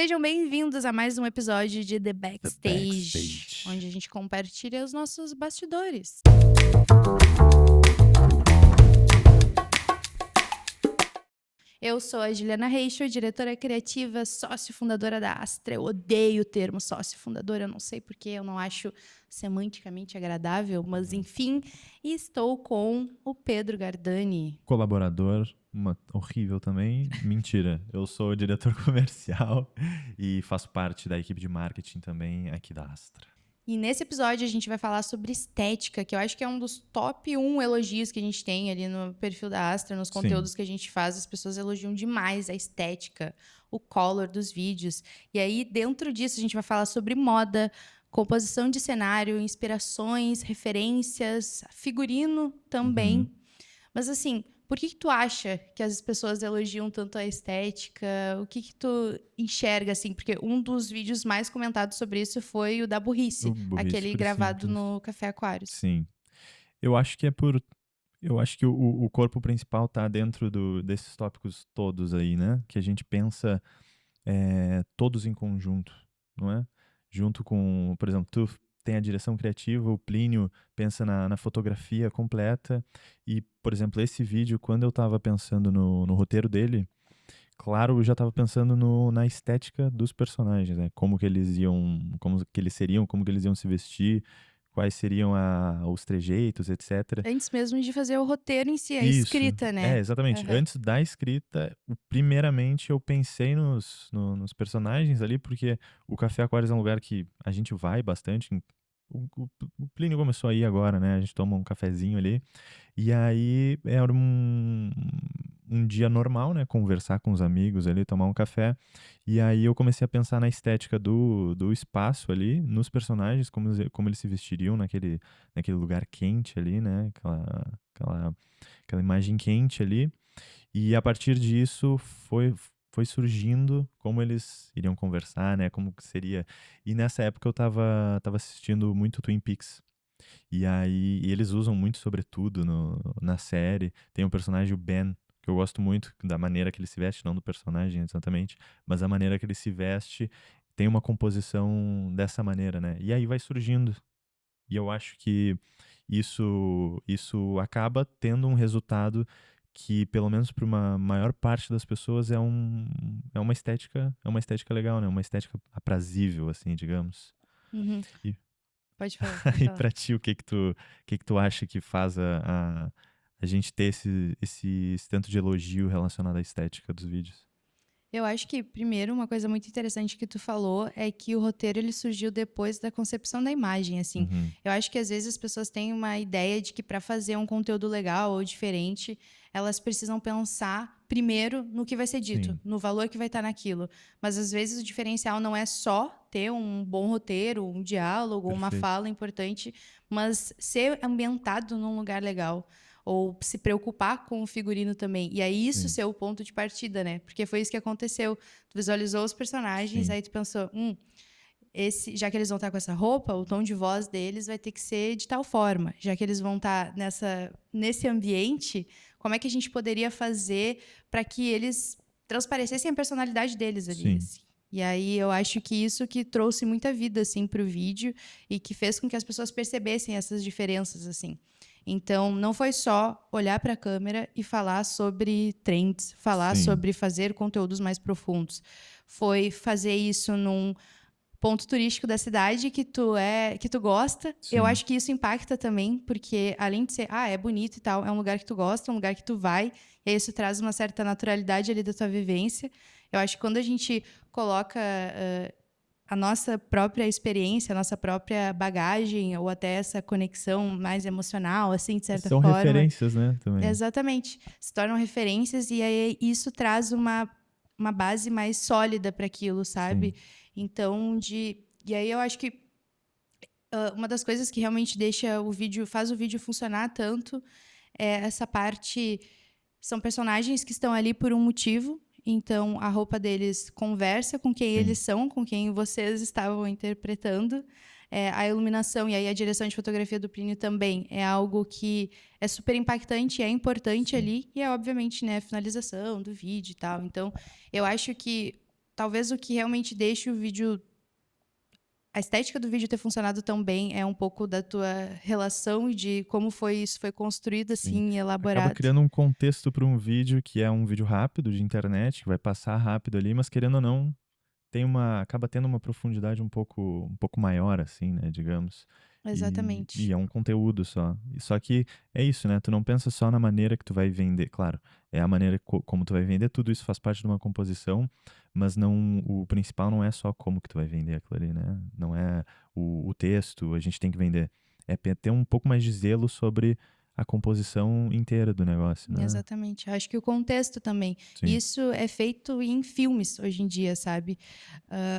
Sejam bem-vindos a mais um episódio de The The Backstage, Backstage. onde a gente compartilha os nossos bastidores. Eu sou a Juliana Reichel, diretora criativa, sócio fundadora da Astra. Eu odeio o termo sócio fundadora, eu não sei porque, eu não acho semanticamente agradável, mas enfim. E estou com o Pedro Gardani. Colaborador, horrível também. Mentira, eu sou diretor comercial e faço parte da equipe de marketing também aqui da Astra. E nesse episódio a gente vai falar sobre estética, que eu acho que é um dos top 1 elogios que a gente tem ali no perfil da Astra, nos conteúdos que a gente faz, as pessoas elogiam demais a estética, o color dos vídeos. E aí, dentro disso, a gente vai falar sobre moda, composição de cenário, inspirações, referências, figurino também. Mas assim, por que tu acha que as pessoas elogiam tanto a estética? O que tu enxerga, assim? Porque um dos vídeos mais comentados sobre isso foi o da burrice, O Burrice aquele por gravado Simples. no Café Aquários. Sim. Eu acho que é por. Eu acho que o corpo principal tá dentro desses tópicos todos aí, né? Que a gente pensa todos em conjunto, não é? Junto com, por exemplo, tu tem a direção criativa, o Plínio pensa na fotografia completa e, por exemplo, esse vídeo, quando eu estava pensando no roteiro dele, claro, eu já estava pensando na estética dos personagens, né? Como que eles seriam, como que eles iam se vestir, quais seriam os trejeitos, etc. Antes mesmo de fazer o roteiro em si, a Isso, escrita, né? exatamente. Aham. Antes da escrita, primeiramente eu pensei nos personagens ali, porque o Café Aquários é um lugar que a gente vai bastante. O Plínio começou aí agora, né? A gente toma um cafezinho ali. E aí era um dia normal, né? Conversar com os amigos ali, tomar um café. E aí eu comecei a pensar na estética do espaço ali, nos personagens, como eles se vestiriam naquele lugar quente ali, né? Aquela imagem quente ali. E a partir disso foi surgindo como eles iriam conversar, né? Como que seria. E nessa época eu tava assistindo muito Twin Peaks. E aí eles usam muito sobretudo na série. Tem o personagem, o Ben, que eu gosto muito da maneira que ele se veste, não do personagem exatamente, mas a maneira que ele se veste tem uma composição dessa maneira, né? E aí vai surgindo. E eu acho que isso acaba tendo um resultado que, pelo menos para uma maior parte das pessoas, é uma estética legal, né? Uma estética aprazível, assim, digamos. Uhum. E Pode falar, pode aí falar. pra ti, o que que tu acha que faz a gente ter esse tanto de elogio relacionado à estética dos vídeos? Eu acho que, primeiro, uma coisa muito interessante que tu falou é que o roteiro ele surgiu depois da concepção da imagem, assim. Uhum. Eu acho que às vezes as pessoas têm uma ideia de que para fazer um conteúdo legal ou diferente, elas precisam pensar primeiro no que vai ser dito, Sim, no valor que vai estar naquilo. Mas às vezes o diferencial não é só ter um bom roteiro, um diálogo, uma perfeito. fala importante, mas ser ambientado num lugar legal ou se preocupar com o figurino também. E aí isso Sim, ser o ponto de partida, né? Porque foi isso que aconteceu. Tu visualizou os personagens, sim, aí tu pensou, já que eles vão estar com essa roupa, o tom de voz deles vai ter que ser de tal forma. Já que eles vão estar nesse ambiente, como é que a gente poderia fazer para que eles transparecessem a personalidade deles ali, sim, assim? E aí eu acho que isso que trouxe muita vida assim para o vídeo e que fez com que as pessoas percebessem essas diferenças assim. Então, não foi só olhar para a câmera e falar sobre trends, falar sim, sobre fazer conteúdos mais profundos. Foi fazer isso num ponto turístico da cidade que tu gosta. Eu sim, acho que isso impacta também, porque além de ser, é bonito e tal, é um lugar que tu gosta, é um lugar que tu vai, e aí isso traz uma certa naturalidade ali da tua vivência. Eu acho que quando a gente coloca a nossa própria experiência, a nossa própria bagagem, ou até essa conexão mais emocional, assim, de certa são forma, referências, né, também. exatamente, se tornam referências e aí isso traz uma base mais sólida para aquilo, Sim, sabe? Então, e aí eu acho que uma das coisas que realmente faz o vídeo funcionar tanto é essa parte, são personagens que estão ali por um motivo, então a roupa deles conversa com quem sim, eles são, com quem vocês estavam interpretando. A iluminação e aí a direção de fotografia do Plínio também é algo que é super impactante, é importante sim. ali, e é obviamente, né, a finalização do vídeo e tal. Então, eu acho que talvez o que realmente deixa o vídeo... A estética do vídeo ter funcionado tão bem é um pouco da tua relação e de como isso foi construído, Sim. assim, e Acaba elaborado. criando um contexto para um vídeo que é um vídeo rápido de internet, que vai passar rápido ali, mas querendo ou não, acaba tendo uma profundidade um pouco maior, assim, né, digamos. E Exatamente. é um conteúdo só. E só que é isso, né? Tu não pensa só na maneira que tu vai vender. Claro, é a maneira como tu vai vender, tudo isso faz parte de uma composição, mas não, o principal não é só como que tu vai vender aquilo ali, né? Não é o texto, a gente tem que vender. É ter um pouco mais de zelo sobre a composição inteira do negócio, né? Exatamente. Acho que o contexto também. Sim, Isso é feito em filmes hoje em dia, sabe?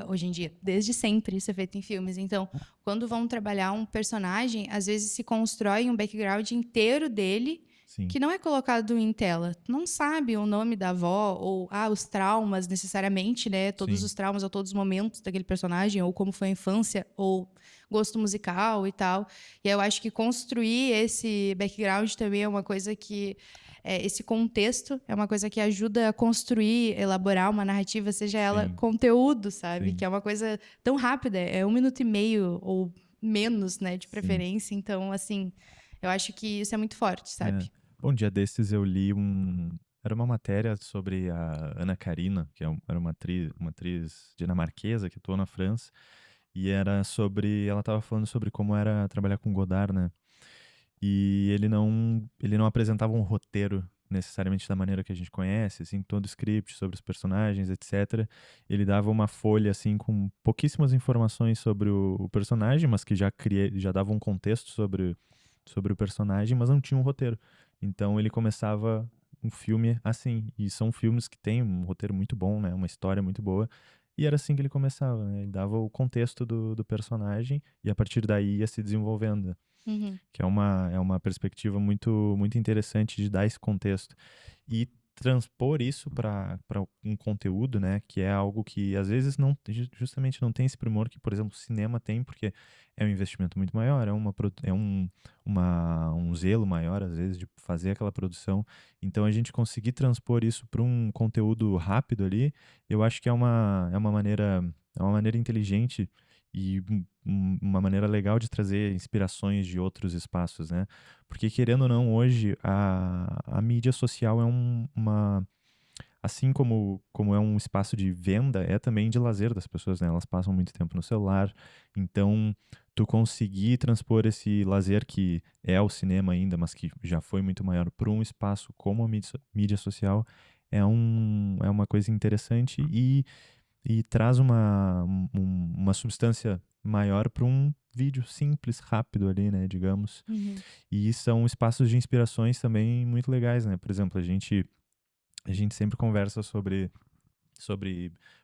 Hoje em dia, desde sempre isso é feito em filmes. Então, quando vão trabalhar um personagem, às vezes se constrói um background inteiro dele sim, que não é colocado em tela. Tu não sabe o nome da avó ou os traumas necessariamente, né? Todos sim, os traumas ou todos os momentos daquele personagem ou como foi a infância ou gosto musical e tal. E aí eu acho que construir esse background também é uma coisa que esse contexto é uma coisa que ajuda a construir, elaborar uma narrativa, seja ela sim, conteúdo, sabe? sim, Que é uma coisa tão rápida, é 1 minuto e meio ou menos, né, de sim. preferência. Então, assim, eu acho que isso é muito forte, É. sabe? Bom, um dia desses eu li era uma matéria sobre a Ana Karina, que era uma atriz dinamarquesa que atuou na França, e ela estava falando sobre como era trabalhar com Godard, né? E ele não apresentava um roteiro necessariamente da maneira que a gente conhece, assim, todo script sobre os personagens, etc. Ele dava uma folha assim com pouquíssimas informações sobre o personagem, mas que já dava um contexto sobre o personagem, mas não tinha um roteiro. Então ele começava um filme assim, e são filmes que têm um roteiro muito bom, né, uma história muito boa. E era assim que ele começava, né? Ele dava o contexto do personagem e a partir daí ia se desenvolvendo, Uhum, que é uma perspectiva muito interessante de dar esse contexto e transpor isso para um conteúdo, né, que é algo que às vezes justamente não tem esse primor que, por exemplo, o cinema tem, porque é um investimento muito maior, um zelo maior, às vezes, de fazer aquela produção. Então, a gente conseguir transpor isso para um conteúdo rápido ali, eu acho que é uma maneira inteligente e uma maneira legal de trazer inspirações de outros espaços, né? Porque, querendo ou não, hoje a mídia social assim como é um espaço de venda, é também de lazer das pessoas, né? Elas passam muito tempo no celular. Então, tu conseguir transpor esse lazer que é o cinema ainda, mas que já foi muito maior, para um espaço como a mídia social, é uma coisa interessante e traz uma substância maior para um vídeo simples, rápido ali, né, digamos. uhum, E são espaços de inspirações também muito legais, né? Por exemplo, a gente sempre conversa sobre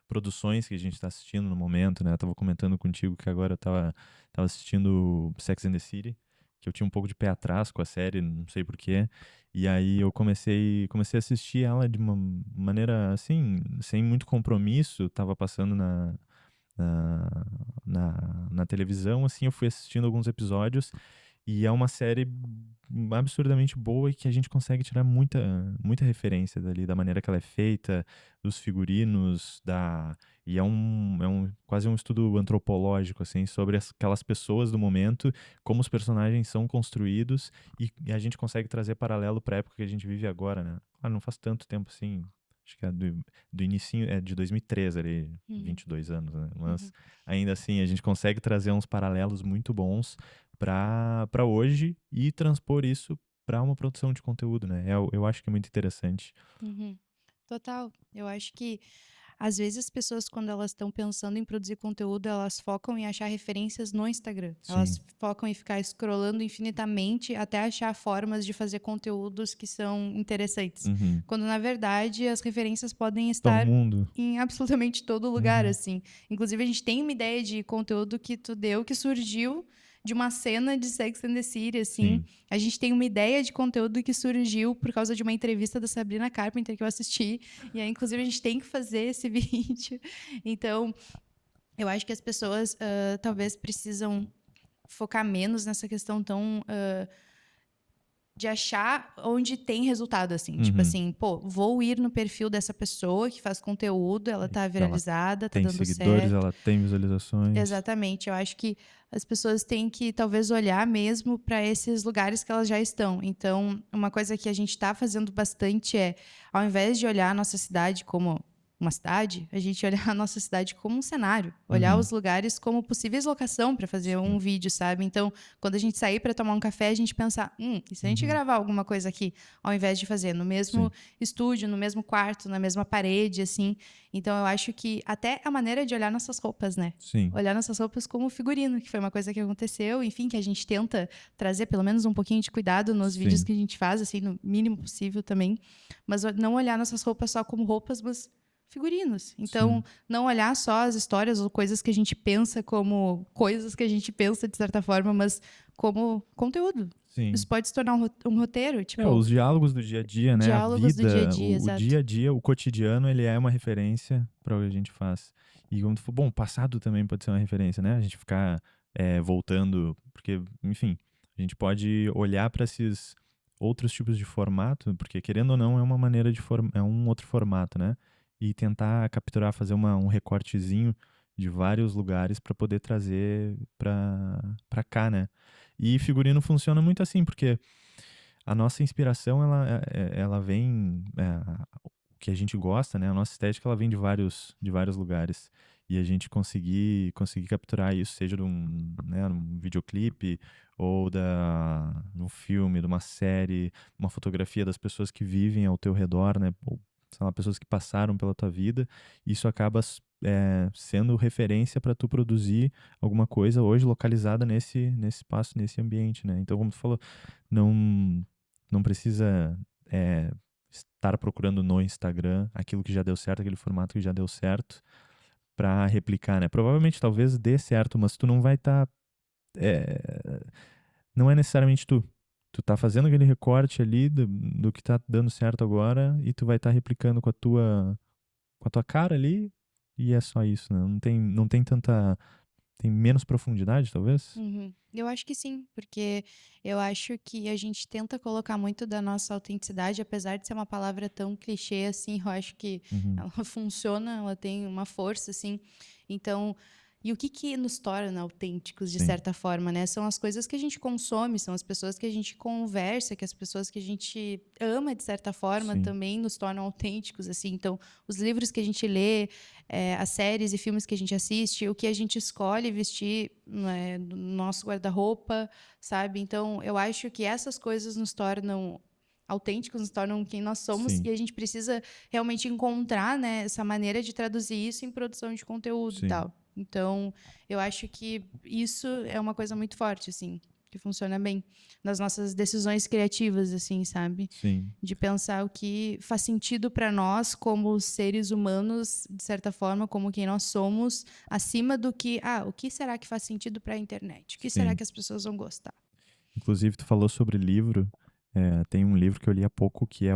produções que a gente está assistindo no momento, né? Eu tava comentando contigo que agora eu tava assistindo Sex and the City, que eu tinha um pouco de pé atrás com a série, não sei por quê. E aí eu comecei a assistir ela de uma maneira assim, sem muito compromisso, tava passando na, na televisão, assim, eu fui assistindo alguns episódios e é uma série absurdamente boa e que a gente consegue tirar muita referência dali, da maneira que ela é feita, dos figurinos, e quase um estudo antropológico, assim, sobre aquelas pessoas do momento, como os personagens são construídos e a gente consegue trazer paralelo para a época que a gente vive agora, né? Claro, não faz tanto tempo assim, acho que é do inicinho, é de 2013 ali, uhum, 22 anos, né? Mas uhum, ainda assim, a gente consegue trazer uns paralelos muito bons para hoje e transpor isso para uma produção de conteúdo, né? Eu acho que é muito interessante. uhum. Total. Eu acho que às vezes as pessoas, quando elas estão pensando em produzir conteúdo, elas focam em achar referências no Instagram. Sim. Elas focam em ficar scrollando infinitamente até achar formas de fazer conteúdos que são interessantes. Uhum. Quando, na verdade, as referências podem Tá o estar mundo. em absolutamente todo lugar, Uhum. assim. Inclusive, a gente tem uma ideia de conteúdo que tu deu, que surgiu de uma cena de Sex and the City, assim. Sim. A gente tem uma ideia de conteúdo que surgiu por causa de uma entrevista da Sabrina Carpenter que eu assisti. E aí, inclusive, a gente tem que fazer esse vídeo. Então, eu acho que as pessoas talvez precisam focar menos nessa questão tão de achar onde tem resultado, assim. Tipo Uhum. assim, pô, vou ir no perfil dessa pessoa que faz conteúdo, ela E tá ela viralizada, tá tem dando seguidores, certo. ela tem visualizações. Exatamente. Eu acho que as pessoas têm que talvez olhar mesmo para esses lugares que elas já estão. Então, uma coisa que a gente está fazendo bastante é, ao invés de olhar a nossa cidade como uma cidade, a gente olhar a nossa cidade como um cenário, olhar Uhum. os lugares como possíveis locação para fazer um Sim. vídeo, sabe? Então, quando a gente sair para tomar um café, a gente pensar, e se a gente Uhum. gravar alguma coisa aqui, ao invés de fazer no mesmo Sim. estúdio, no mesmo quarto, na mesma parede, assim. Então, eu acho que até a maneira de olhar nossas roupas, né? Sim. Olhar nossas roupas como figurino, que foi uma coisa que aconteceu, enfim, que a gente tenta trazer pelo menos um pouquinho de cuidado nos vídeos Sim. que a gente faz, assim, no mínimo possível também. Mas não olhar nossas roupas só como roupas, mas figurinos. Então, Sim. não olhar só as histórias ou coisas que a gente pensa como coisas que a gente pensa de certa forma, mas como conteúdo. Isso Sim. pode se tornar um roteiro, É, tipo, os diálogos do dia a dia, né, a diálogos do dia a vida, dia, o dia exato. a dia, o cotidiano, ele é uma referência para o que a gente faz. E como tu falou, bom, o passado também pode ser uma referência, né, a gente ficar, voltando, porque, enfim, a gente pode olhar para esses outros tipos de formato, porque querendo ou não é uma maneira de é um outro formato, né, e tentar capturar, fazer um recortezinho de vários lugares para poder trazer para cá, né. E figurino funciona muito assim, porque a nossa inspiração ela vem, o que a gente gosta, né, a nossa estética ela vem de vários lugares. E a gente conseguir capturar isso, seja num videoclipe ou num filme, de uma série, uma fotografia das pessoas que vivem ao teu redor, né, ou, sei lá, pessoas que passaram pela tua vida, isso acaba sendo referência para tu produzir alguma coisa hoje localizada nesse espaço, nesse ambiente, né. Então, como tu falou, não não precisa, estar procurando no Instagram aquilo que já deu certo, aquele formato que já deu certo, para replicar, né. Provavelmente, talvez dê certo, mas tu não vai estar, não é necessariamente tu. Tu tá fazendo aquele recorte ali do que tá dando certo agora e tu vai estar replicando com a tua cara ali, e é só isso, né. Não tem tanta, tem menos profundidade, talvez? Uhum. Eu acho que sim, porque eu acho que a gente tenta colocar muito da nossa autenticidade, apesar de ser uma palavra tão clichê assim, eu acho que Uhum. ela funciona, ela tem uma força assim. Então, e o que que nos torna autênticos de Sim, certa forma, né? São as coisas que a gente consome, são as pessoas que a gente conversa, que as pessoas que a gente ama de certa forma sim, também nos tornam autênticos assim. Então, os livros que a gente lê, as séries e filmes que a gente assiste, o que a gente escolhe vestir, né, no nosso guarda-roupa, sabe? Então, eu acho que essas coisas nos tornam autênticos, nos tornam quem nós somos sim, e a gente precisa realmente encontrar, né, essa maneira de traduzir isso em produção de conteúdo e sim, tal. Então, eu acho que isso é uma coisa muito forte, assim, que funciona bem nas nossas decisões criativas, assim, sabe? sim, De pensar o que faz sentido para nós como seres humanos, de certa forma, como quem nós somos, acima do que, o que será que faz sentido para a internet? O que será sim. que as pessoas vão gostar? Inclusive, tu falou sobre livro. Tem um livro que eu li há pouco que é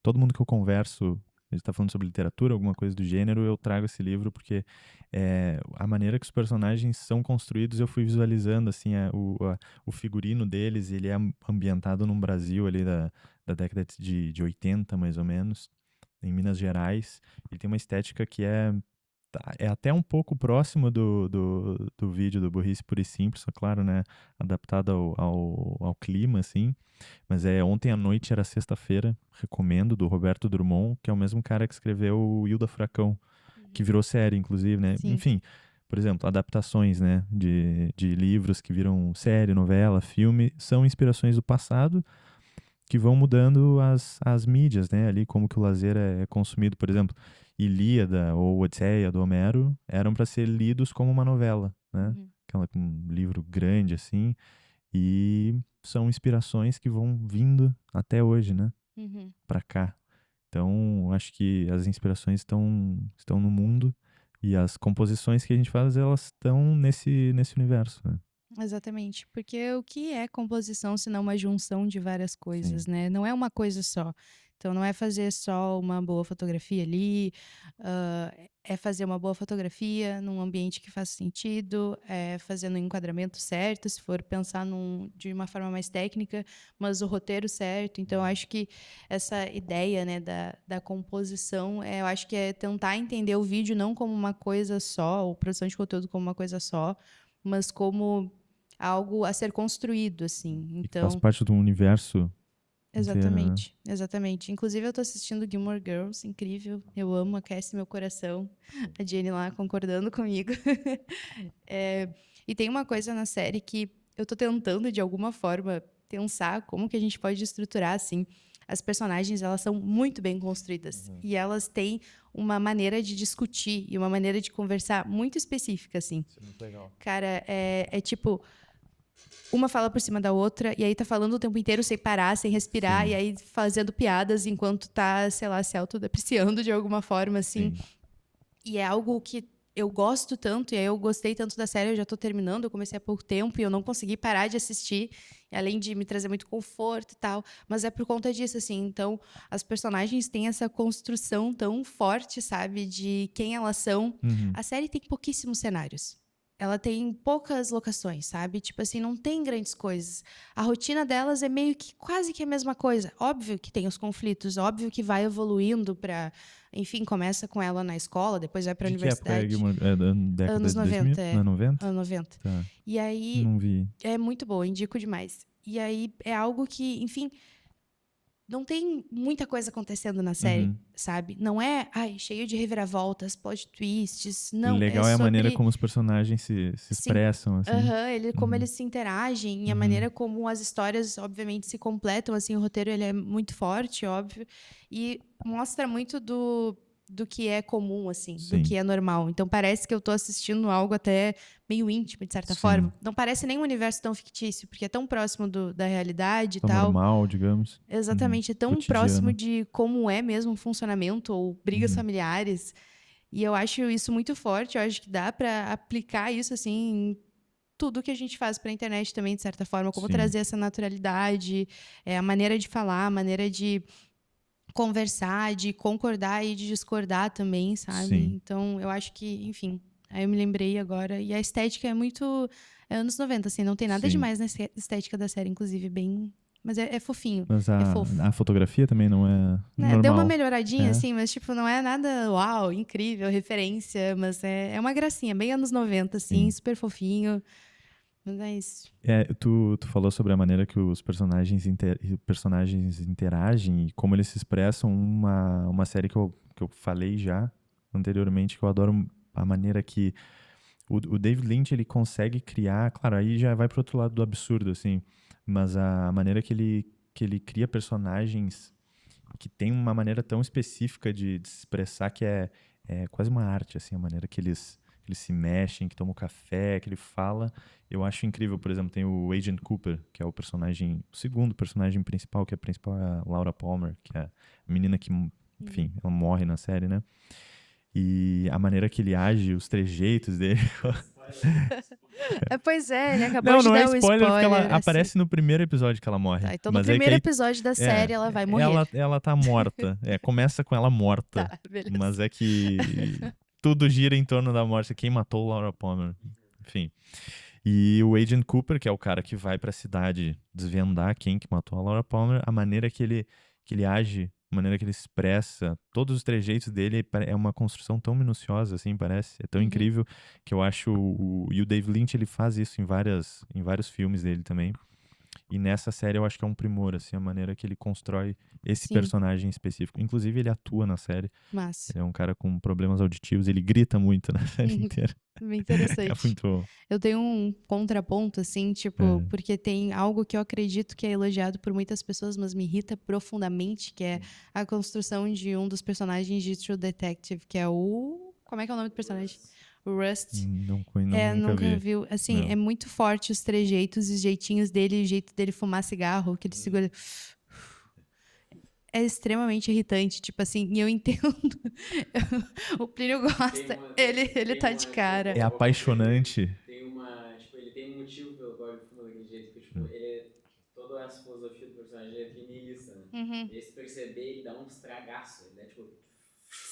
todo mundo que eu converso, ele está falando sobre literatura, alguma coisa do gênero, eu trago esse livro porque a maneira que os personagens são construídos, eu fui visualizando assim o figurino deles. Ele é ambientado num Brasil ali da década de 80, mais ou menos, em Minas Gerais. Ele tem uma estética que é até um pouco próximo do vídeo do Burrice Pura e Simples, só claro, né, adaptado ao clima, assim. Mas Ontem à Noite Era Sexta-feira, recomendo, do Roberto Drummond, que é o mesmo cara que escreveu o Hilda Furacão, que Uhum. virou série, inclusive, né. Sim. Enfim, por exemplo, adaptações, né, de livros que viram série, novela, filme, são inspirações do passado que vão mudando as mídias, né, ali, como que o lazer é consumido. Por exemplo, Ilíada ou Odisseia do Homero eram para ser lidos como uma novela, né, Uhum. aquela com um livro grande assim, e são inspirações que vão vindo até hoje, né, Uhum. para cá. Então, acho que as inspirações estão no mundo e as composições que a gente faz, elas estão nesse universo, né. Exatamente, porque o que é composição se não uma junção de várias coisas, Sim, né? Não é uma coisa só. Então, não é fazer só uma boa fotografia ali, é fazer uma boa fotografia num ambiente que faça sentido, é fazer no enquadramento certo, se for pensar de uma forma mais técnica, mas o roteiro certo. Então, eu acho que essa ideia, né, da composição, eu acho que é tentar entender o vídeo não como uma coisa só, ou produção de conteúdo como uma coisa só, mas como algo a ser construído, assim. E que faz Então, parte do universo inteiro, né? exatamente, exatamente. Inclusive, eu tô assistindo Gilmore Girls, incrível. Eu amo, aquece meu coração. A Jenny lá concordando comigo. É, e tem uma coisa na série que eu tô tentando, de alguma forma, pensar como que a gente pode estruturar, assim. As personagens, elas são muito bem construídas. E elas têm uma maneira de discutir e uma maneira de conversar muito específica, assim. Isso é muito legal. Cara, é tipo, uma fala por cima da outra, e aí tá falando o tempo inteiro sem parar, sem respirar, Sim, e aí fazendo piadas enquanto tá, sei lá, se autodepreciando de alguma forma, assim. sim. E é algo que eu gosto tanto, e aí eu gostei tanto da série, eu já tô terminando, eu comecei há pouco tempo, e eu não consegui parar de assistir, além de me trazer muito conforto e tal, mas é por conta disso, assim. Então, as personagens têm essa construção tão forte, sabe, de quem elas são. Uhum. A série tem pouquíssimos cenários. Ela tem poucas locações, sabe? Tipo assim, não tem grandes coisas. A rotina delas é meio que quase que a mesma coisa. Óbvio que tem os conflitos, óbvio que vai evoluindo para, enfim, começa com ela na escola, depois vai para a De que época é universidade. Gilmore? É da década Anos de 2000? 90, Não é é. 90? Anos 90. Tá. E aí Não vi. é muito boa, indico demais. E aí é algo que, enfim, não tem muita coisa acontecendo na série, Uhum. sabe? Não é, ai, cheio de reviravoltas, plot twists. Não, é Legal é a maneira sobre como os personagens se sim. expressam, assim. Aham, como Uhum. eles se interagem e a Uhum. maneira como as histórias, obviamente, se completam, assim, o roteiro ele é muito forte, óbvio, e mostra muito do que é comum, assim, do que Sim, é normal. Então parece que eu tô assistindo algo até meio íntimo, de certa sim. forma. Não parece nem um universo tão fictício, porque é tão próximo da realidade e Tão tal. normal, digamos. Uhum. Exatamente, é tão próximo Cotidiano. de como é mesmo o funcionamento ou brigas Uhum. familiares. E eu acho isso muito forte, eu acho que dá para aplicar isso assim tudo que a gente faz para a internet também, de certa forma, como Sim, trazer essa naturalidade, a maneira de falar, a maneira de conversar, de concordar e de discordar também, sabe? sim. Então, eu acho que, enfim, aí eu me lembrei agora. E a estética é muito anos 90, assim, não tem nada Sim. demais na estética da série, inclusive, bem. Mas é fofinho, Mas é fofo. a fotografia também não é Né, deu uma normal. melhoradinha, É, assim, mas, tipo, não é nada uau, incrível, referência, mas é uma gracinha, bem anos 90, assim, sim. super fofinho. Mas é isso. É, tu falou sobre a maneira que os personagens interagem e como eles se expressam. Uma série que eu falei já anteriormente, que eu adoro a maneira que o David Lynch ele consegue criar. Claro, aí já vai pro outro lado do absurdo, assim. Mas a maneira que ele cria personagens que tem uma maneira tão específica de se expressar que é quase uma arte, assim, a maneira que eles se mexem, que tomam café, que ele fala. Eu acho incrível, por exemplo, tem o Agent Cooper, que é o segundo personagem principal, que a principal é a Laura Palmer, que é a menina que, enfim, ela morre na série, né? E a maneira que ele age, os trejeitos dele. Pois é, ele acabou Não, de não é dar o spoiler, porque ela spoiler, assim. aparece no primeiro episódio que ela morre. Tá, então no Mas é que primeiro aí episódio da é, série ela vai morrer. ela tá morta. É, começa com ela morta. Tá, beleza. Mas é que tudo gira em torno da morte. Quem matou Laura Palmer? Enfim. E o Agent Cooper, que é o cara que vai pra cidade desvendar quem que matou a Laura Palmer, a maneira que ele age, a maneira que ele expressa, todos os trejeitos dele é uma construção tão minuciosa, assim, parece. É tão Uhum. incrível que eu acho. E o David Lynch, ele faz isso em vários filmes dele também. E nessa série eu acho que é um primor, assim, a maneira que ele constrói esse Sim, personagem específico. Inclusive, ele atua na série. mas Ele é um cara com problemas auditivos, ele grita muito na série inteira. bem É interessante. muito. Eu tenho um contraponto, assim, tipo, É, porque tem algo que eu acredito que é elogiado por muitas pessoas, mas me irrita profundamente, que é a construção de um dos personagens de True Detective, que é o. Como é que é o nome do personagem? O Rust. nunca Nunca vi. viu. Assim, é Não. muito forte os trejeitos e os jeitinhos dele, o jeito dele fumar cigarro, que ele segura. É extremamente irritante, tipo assim, e eu entendo. O Plínio gosta, ele Tem tá de uma, tipo, É cara. vou contribuir. apaixonante. Tem uma, tipo, ele tem um motivo pelo qual ele fuma daquele jeito, que, tipo, Hum. ele toda essa filosofia do personagem ele é feminista, né? Uhum, E se perceber, ele dá um estragaço, ele é, tipo,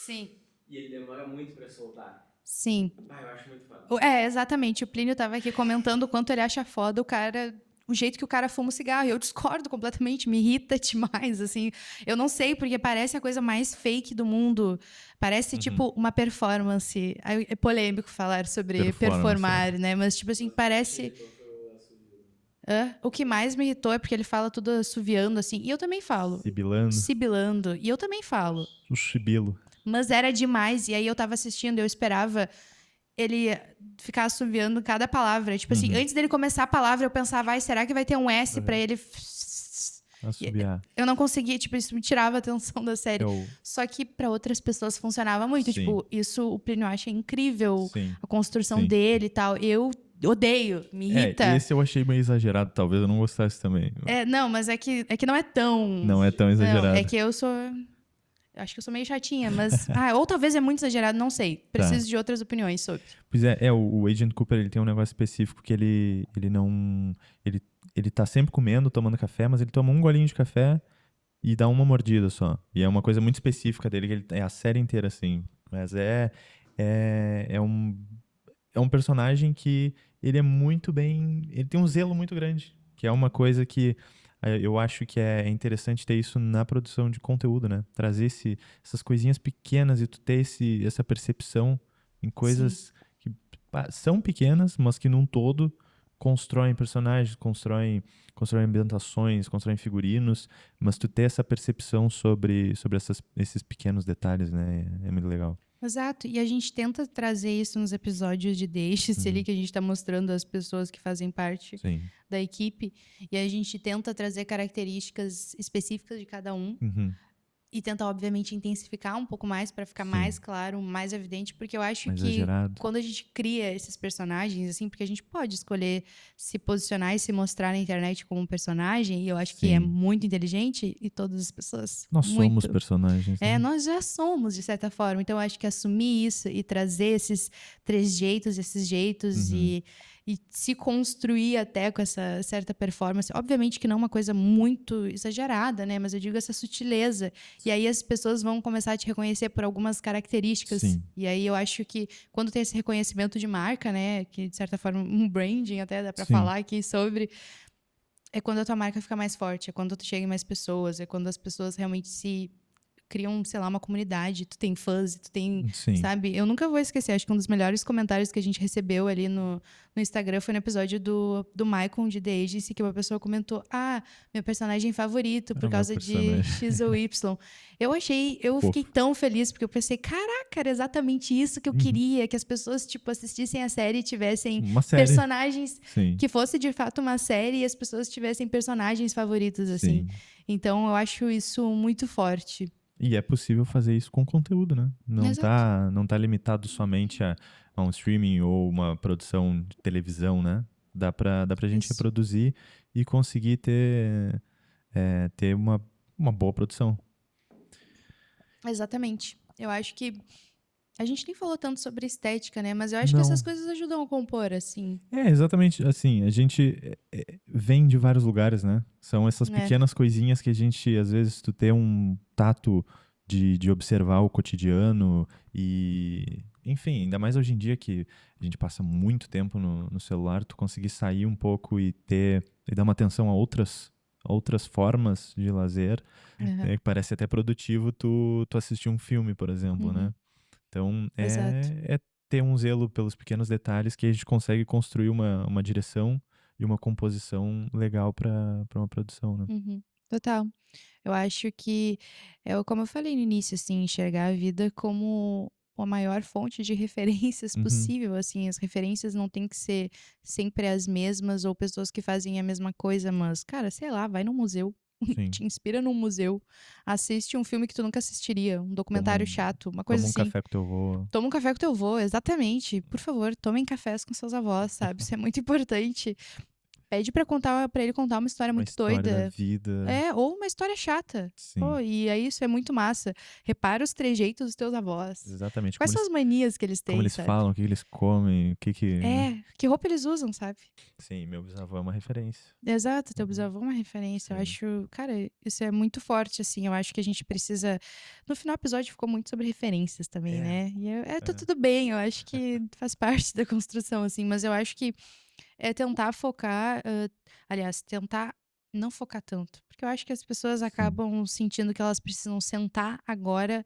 sim. e ele demora muito pra soltar. Sim. Ah, eu acho muito foda. Exatamente. O Plínio tava aqui comentando o quanto ele acha foda o cara, o jeito que o cara fuma o cigarro. Eu discordo completamente, me irrita demais, assim. Eu não sei, porque parece a coisa mais fake do mundo. Parece, tipo, uma performance. Aí é polêmico falar sobre Performance, performar, né? Mas, tipo assim, parece... Ele foi o assovio. O que mais me irritou é porque ele fala tudo assoviando, assim. E eu também falo. Sibilando. Sibilando. E eu também falo. O sibilo. Mas era demais. E aí eu tava assistindo, eu esperava ele ficar assoviando cada palavra. Tipo assim, antes dele começar a palavra, eu pensava, ai, será que vai ter um S pra ele... Assobiar. Eu não conseguia, tipo, isso me tirava a atenção da série. Eu... Só que pra outras pessoas funcionava muito. Sim. Tipo, isso o Plínio acha incrível. Sim. A construção Sim. dele e tal. Eu odeio, me irrita. Esse eu achei meio exagerado, talvez eu não gostasse também. Não, mas é que não é tão... Não é tão exagerado. Não, é que eu sou... Eu acho que eu sou meio chatinha, mas... ou talvez é muito exagerado, não sei. Preciso de outras opiniões sobre. Pois o Agent Cooper, ele tem um negócio específico que ele não... Ele tá sempre comendo, tomando café, mas ele toma um golinho de café e dá uma mordida só. E é uma coisa muito específica dele, que ele, é a série inteira assim. Mas é um personagem que ele é muito bem... Ele tem um zelo muito grande, que é uma coisa que eu acho que é interessante ter isso na produção de conteúdo, né? Trazer essas coisinhas pequenas e tu ter essa percepção em coisas que são pequenas, mas que num todo constroem personagens, constroem ambientações, constroem figurinos, mas tu ter essa percepção sobre esses pequenos detalhes, né? É muito legal. Exato, e a gente tenta trazer isso nos episódios de Deixe-se ali, que a gente tá mostrando as pessoas que fazem parte da equipe, e a gente tenta trazer características específicas de cada um, e tenta, obviamente, intensificar um pouco mais para ficar mais claro, mais evidente, porque eu acho mais que exagerado. Quando a gente cria esses personagens, assim, porque a gente pode escolher se posicionar e se mostrar na internet como um personagem, e eu acho que é muito inteligente, e todas as pessoas... Nós somos personagens, né? Nós já somos, de certa forma. Então, eu acho que assumir isso e trazer esses trejeitos, esses jeitos e se construir até com essa certa performance. Obviamente que não é uma coisa muito exagerada, né? Mas eu digo essa sutileza. E aí as pessoas vão começar a te reconhecer por algumas características. E aí eu acho que quando tem esse reconhecimento de marca, né? Que de certa forma um branding até dá pra falar aqui sobre... É quando a tua marca fica mais forte, é quando tu chega em mais pessoas, é quando as pessoas realmente se... criam, sei lá, uma comunidade, tu tem fãs, tu tem, sabe? Eu nunca vou esquecer, acho que um dos melhores comentários que a gente recebeu ali no Instagram foi no episódio do Maicon de The Agency, que uma pessoa comentou, meu personagem favorito, por causa de X ou Y. Eu fiquei tão feliz, porque eu pensei, caraca, era exatamente isso que eu queria, que as pessoas, tipo, assistissem a série e tivessem personagens, que fosse de fato uma série e as pessoas tivessem personagens favoritos, assim. Então, eu acho isso muito forte. E é possível fazer isso com conteúdo, né? Não tá limitado somente a um streaming ou uma produção de televisão, né? Dá pra gente reproduzir e conseguir ter uma boa produção. Exatamente. Eu acho que a gente nem falou tanto sobre estética, né? Mas eu acho que essas coisas ajudam a compor, assim. Exatamente. Assim, a gente vem de vários lugares, né? São essas pequenas coisinhas que a gente, às vezes, tu tem um tato de observar o cotidiano e... Enfim, ainda mais hoje em dia que a gente passa muito tempo no celular, tu conseguir sair um pouco e dar uma atenção a outras formas de lazer, que parece até produtivo tu assistir um filme, por exemplo, né? Então, é ter um zelo pelos pequenos detalhes que a gente consegue construir uma direção e uma composição legal para uma produção, né? Total. Eu acho que, como eu falei no início, assim, enxergar a vida como a maior fonte de referências possível, assim, as referências não tem que ser sempre as mesmas ou pessoas que fazem a mesma coisa, mas, cara, sei lá, vai num museu, te inspira num museu, assiste um filme que tu nunca assistiria, um documentário chato, uma coisa assim. Toma um café com teu avô. Toma um café com teu avô, exatamente. Por favor, tomem cafés com seus avós, sabe? Isso é muito importante. Pede pra ele contar uma história Uma muito história da doida. vida. Ou uma história chata. Sim, Pô, e aí isso é muito massa. Repara os trejeitos dos teus avós. exatamente. Quais são as manias que eles Como têm, eles sabe? falam, o que eles comem, o que que... Que roupa eles usam, sabe? Sim, meu bisavô é uma referência. Exato, teu bisavô é uma referência. Eu Sim. acho, cara, isso é muito forte, assim. Eu acho que a gente precisa. No final do episódio ficou muito sobre referências também, É. né? E tá tudo bem, eu acho que faz parte da construção, assim. Mas eu acho que é tentar focar. Aliás, tentar não focar tanto. Porque eu acho que as pessoas acabam sentindo que elas precisam sentar agora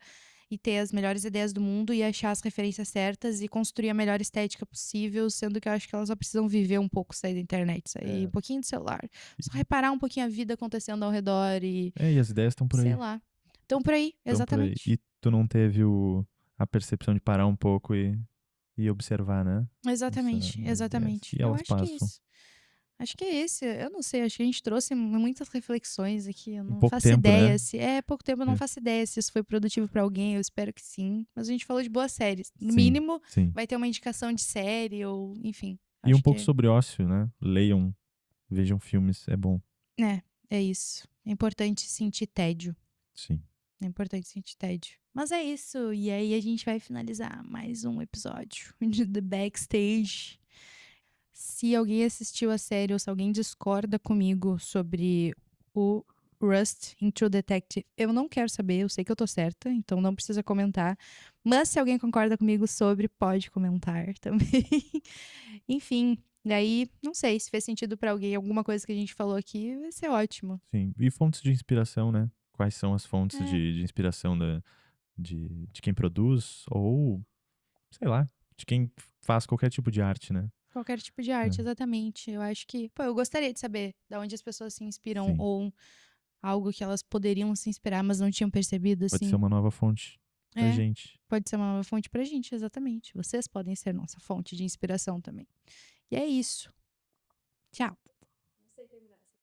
e ter as melhores ideias do mundo e achar as referências certas e construir a melhor estética possível, sendo que eu acho que elas só precisam viver um pouco, sair da internet, sair um pouquinho do celular. Só reparar um pouquinho a vida acontecendo ao redor e, E as ideias estão por aí. sei lá. Então por aí, Tão por aí. exatamente. E tu não teve a percepção de parar um pouco e observar, né? Exatamente, As exatamente. ideias. E Eu elas acho que é passam. isso. Acho que é esse. Eu não sei, acho que a gente trouxe muitas reflexões aqui. Eu Em não pouco faço tempo, ideia né? se. É pouco tempo, eu não faço ideia se isso foi produtivo pra alguém. Eu espero que sim. Mas a gente falou de boas séries. No Sim, mínimo, sim. vai ter uma indicação de série ou, enfim. E um Acho pouco que sobre ócio, né? Leiam, vejam filmes, é bom. é isso. É importante sentir tédio. Sim. É importante sentir tédio. Mas é isso. E aí a gente vai finalizar mais um episódio de The Backstage. Se alguém assistiu a série ou se alguém discorda comigo sobre o Rust em True Detective, eu não quero saber, eu sei que eu tô certa, então não precisa comentar. Mas se alguém concorda comigo sobre, pode comentar também. Enfim, daí, não sei, se fez sentido pra alguém alguma coisa que a gente falou aqui, vai ser ótimo. Sim. E fontes de inspiração, né? Quais são as fontes É. de inspiração de quem produz ou, sei lá, de quem faz qualquer tipo de arte, né? Qualquer tipo de arte, exatamente. Eu acho que, pô, eu gostaria de saber de onde as pessoas se inspiram Sim. ou algo que elas poderiam se inspirar, mas não tinham percebido, Pode ser assim. uma nova fonte pra gente. Pode ser uma nova fonte pra gente, exatamente. Vocês podem ser nossa fonte de inspiração também. E é isso. Tchau.